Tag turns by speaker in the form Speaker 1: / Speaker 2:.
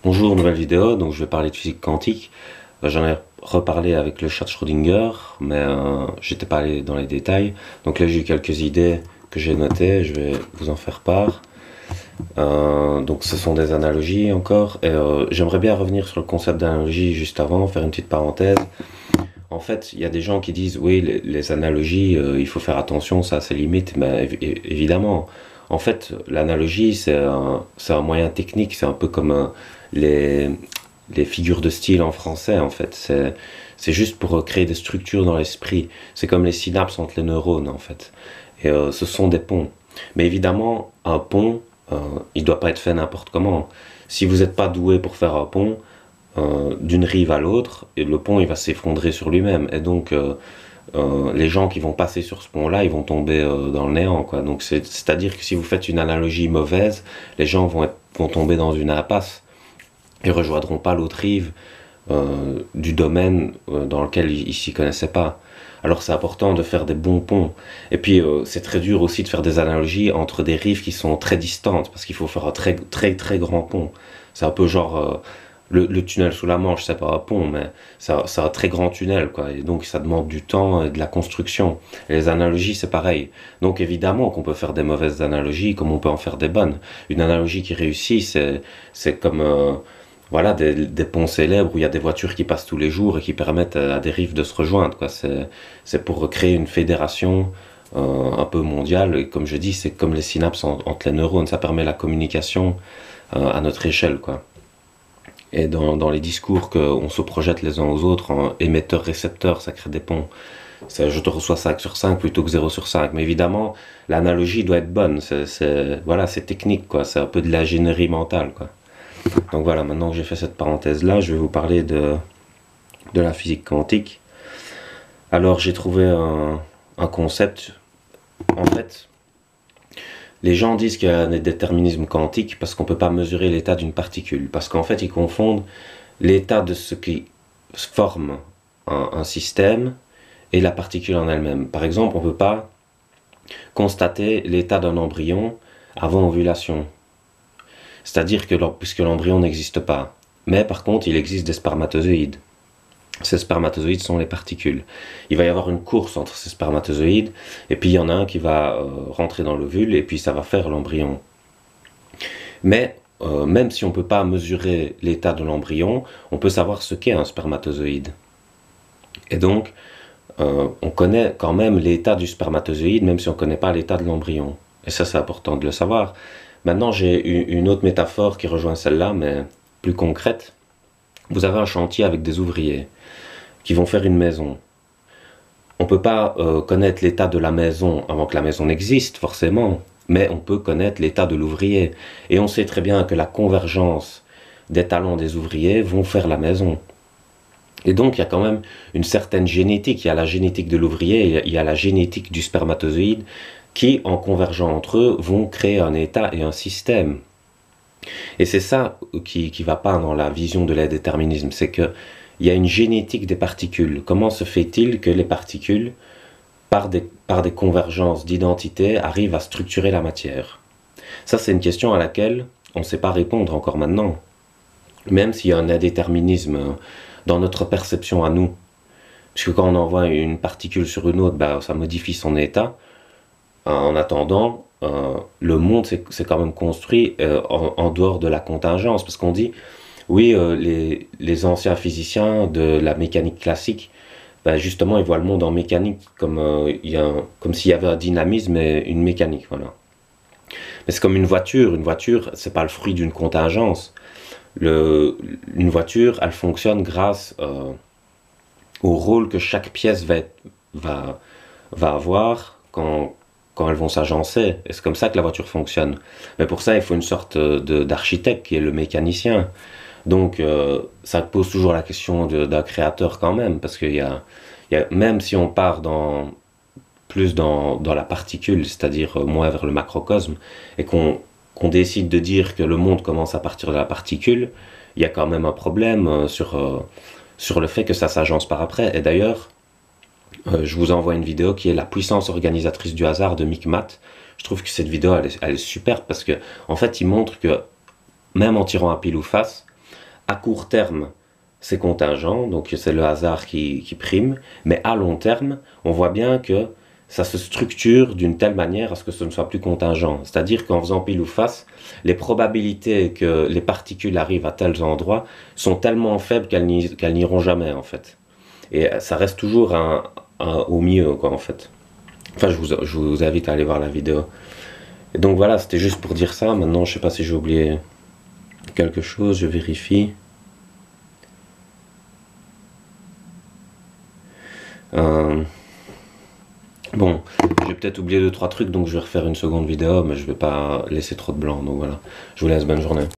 Speaker 1: Bonjour, nouvelle vidéo, donc je vais parler de physique quantique. J'en ai reparlé avec le chat de Schrödinger, mais j'étais pas allé dans les détails. Donc là j'ai eu quelques idées que j'ai notées, je vais vous en faire part. Donc ce sont des analogies encore, et j'aimerais bien revenir sur le concept d'analogie juste avant, faire une petite parenthèse. En fait, il y a des gens qui disent oui, les analogies, il faut faire attention, ça a ses limites, mais évidemment. En fait, l'analogie, c'est un moyen technique, c'est un peu comme les, les figures de style en français, en fait. C'est juste pour créer des structures dans l'esprit. C'est comme les synapses entre les neurones, en fait. Et ce sont des ponts. Mais évidemment, un pont, il ne doit pas être fait n'importe comment. Si vous n'êtes pas doué pour faire un pont, d'une rive à l'autre, et le pont il va s'effondrer sur lui-même. Et donc, les gens qui vont passer sur ce pont-là, ils vont tomber dans le néant, quoi. Donc, c'est-à-dire que si vous faites une analogie mauvaise, les gens vont tomber dans une impasse et rejoindront pas l'autre rive du domaine dans lequel ils s'y connaissaient pas. Alors c'est important de faire des bons ponts. Et puis c'est très dur aussi de faire des analogies entre des rives qui sont très distantes, parce qu'il faut faire un très très très grand pont. C'est un peu genre le tunnel sous la Manche, c'est pas un pont, mais c'est un très grand tunnel, quoi. Et donc ça demande du temps et de la construction. Et les analogies, c'est pareil. Donc évidemment qu'on peut faire des mauvaises analogies, comme on peut en faire des bonnes. Une analogie qui réussit, c'est comme voilà, des ponts célèbres où il y a des voitures qui passent tous les jours et qui permettent à des rives de se rejoindre, quoi. C'est pour créer une fédération un peu mondiale. Et comme je dis, c'est comme les synapses entre les neurones. Ça permet la communication à notre échelle, quoi. Et dans les discours qu'on se projette les uns aux autres, en émetteur-récepteur, ça crée des ponts. Je te reçois 5 sur 5 plutôt que 0 sur 5. Mais évidemment, l'analogie doit être bonne. Voilà, c'est technique, quoi. C'est un peu de l'ingénierie mentale, quoi. Donc voilà, maintenant que j'ai fait cette parenthèse-là, je vais vous parler de la physique quantique. Alors j'ai trouvé un concept. En fait, les gens disent qu'il y a un déterminisme quantique parce qu'on ne peut pas mesurer l'état d'une particule. Parce qu'en fait, ils confondent l'état de ce qui forme un système et la particule en elle-même. Par exemple, on ne peut pas constater l'état d'un embryon avant ovulation. C'est-à-dire que puisque l'embryon n'existe pas. Mais par contre, il existe des spermatozoïdes. Ces spermatozoïdes sont les particules. Il va y avoir une course entre ces spermatozoïdes, et puis il y en a un qui va rentrer dans l'ovule, et puis ça va faire l'embryon. Mais même si on ne peut pas mesurer l'état de l'embryon, on peut savoir ce qu'est un spermatozoïde. Et donc, on connaît quand même l'état du spermatozoïde, même si on ne connaît pas l'état de l'embryon. Et ça, c'est important de le savoir. Maintenant, j'ai une autre métaphore qui rejoint celle-là, mais plus concrète. Vous avez un chantier avec des ouvriers qui vont faire une maison. On ne peut pas connaître l'état de la maison avant que la maison n'existe, forcément, mais on peut connaître l'état de l'ouvrier. Et on sait très bien que la convergence des talents des ouvriers vont faire la maison. Et donc, il y a quand même une certaine génétique. Il y a la génétique de l'ouvrier, il y a la génétique du spermatozoïde, qui, en convergeant entre eux, vont créer un état et un système. Et c'est ça qui ne va pas dans la vision de l'indéterminisme, c'est qu'il y a une génétique des particules. Comment se fait-il que les particules, par des convergences d'identité, arrivent à structurer la matière? Ça, c'est une question à laquelle on ne sait pas répondre encore maintenant. Même s'il y a un indéterminisme dans notre perception à nous. Puisque quand on envoie une particule sur une autre, ben, ça modifie son état. En attendant, le monde s'est quand même construit en dehors de la contingence, parce qu'on dit, oui, les anciens physiciens de la mécanique classique, ben justement, ils voient le monde en mécanique, comme s'il y avait un dynamisme et une mécanique, voilà. Mais c'est comme une voiture, c'est pas le fruit d'une contingence. Une voiture, elle fonctionne grâce au rôle que chaque pièce va avoir quand elles vont s'agencer. Et c'est comme ça que la voiture fonctionne. Mais pour ça, il faut une sorte d'architecte qui est le mécanicien. Donc, ça pose toujours la question d'un créateur quand même, parce même si on part plus dans la particule, c'est-à-dire moins vers le macrocosme, et qu'on décide de dire que le monde commence à partir de la particule, il y a quand même un problème sur le fait que ça s'agence par après. Et d'ailleurs, je vous envoie une vidéo qui est la puissance organisatrice du hasard de Mick Matt. Je trouve que cette vidéo elle est super parce que en fait il montre que même en tirant à pile ou face, à court terme, c'est contingent, donc c'est le hasard qui prime, mais à long terme, on voit bien que ça se structure d'une telle manière à ce que ce ne soit plus contingent. C'est-à-dire qu'en faisant pile ou face, les probabilités que les particules arrivent à tels endroits sont tellement faibles qu'elles n'iront jamais, en fait. Et ça reste toujours au mieux, quoi, en fait. Enfin, je vous invite à aller voir la vidéo. Et donc voilà, c'était juste pour dire ça. Maintenant, je sais pas si j'ai oublié quelque chose, je vérifie. Bon, j'ai peut-être oublié 2-3 trucs, donc je vais refaire une seconde vidéo, mais je vais pas laisser trop de blanc, donc voilà. Je vous laisse, bonne journée.